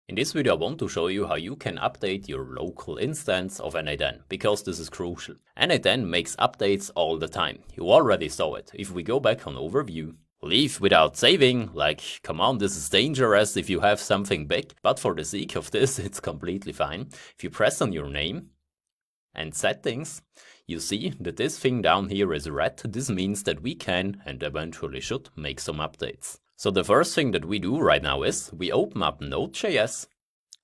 In this video I want to show you how you can update your local instance of n8n, because this is crucial. n8n makes updates all the time. You already saw it. If we go back on overview, leave without saving, like come on, this is dangerous if you have something big, but for the sake of this it's completely fine. If you press on your name and settings, you see that this thing down here is red. This means that we can and eventually should make some updates. So the first thing that we do right now is we open up Node.js,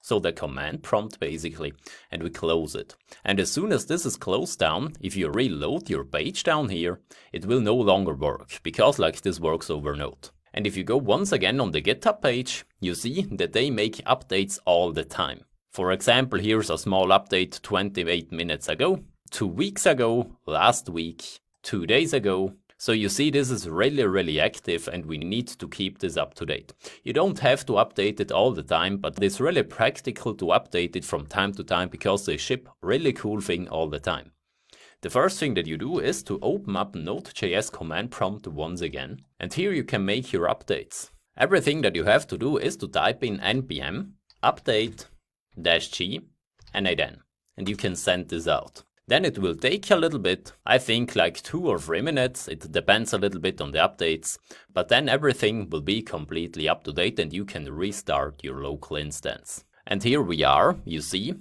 so the command prompt basically, and we close it. And as soon as this is closed down, if you reload your page down here, it will no longer work, because like this works over Node. And if you go once again on the GitHub page, you see that they make updates all the time. For example, here's a small update 28 minutes ago, 2 weeks ago, last week, 2 days ago. So you see this is really active and we need to keep this up to date. You don't have to update it all the time, but it's really practical to update it from time to time because they ship really cool thing all the time. The first thing that you do is to open up Node.js command prompt once again, and here you can make your updates. Everything that you have to do is to type in npm update-g n8n, and you can send this out. Then it will take a little bit, I think like 2 or 3 minutes, it depends a little bit on the updates, but then everything will be completely up to date and you can restart your local instance. And here we are, you see,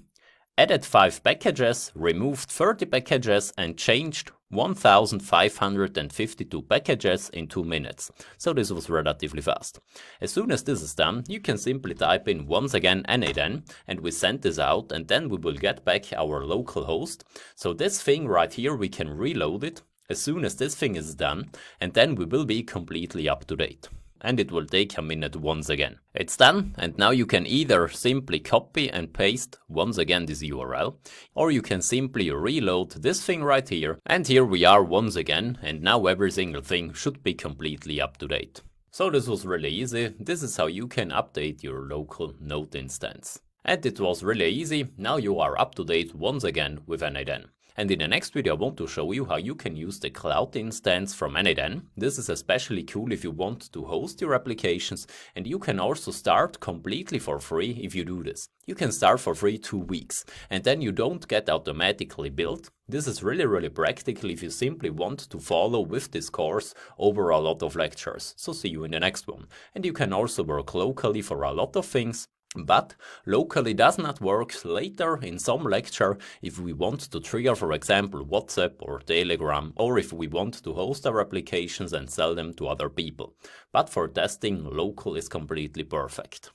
added 5 packages, removed 30 packages and changed 1552 packages in 2 minutes. So this was relatively fast. As soon as this is done, you can simply type in once again n8n and we send this out, and then we will get back our local host. So this thing right here, we can reload it as soon as this thing is done, and then we will be completely up to date. And it will take a minute once again. It's done, and now you can either simply copy and paste once again this URL, or you can simply reload this thing right here, and here we are once again, and now every single thing should be completely up to date. So this was really easy. This is how you can update your local Node instance. And it was really easy. Now you are up to date once again with n8n. And in the next video I want to show you how you can use the cloud instance from n8n. This is especially cool if you want to host your applications, and you can also start completely for free if you do this. You can start for free 2 weeks, and then you don't get automatically billed. This is really practical if you simply want to follow with this course over a lot of lectures. So see you in the next one. And you can also work locally for a lot of things. But locally does not work later in some lecture if we want to trigger, for example, WhatsApp or Telegram, or if we want to host our applications and sell them to other people. But for testing, local is completely perfect.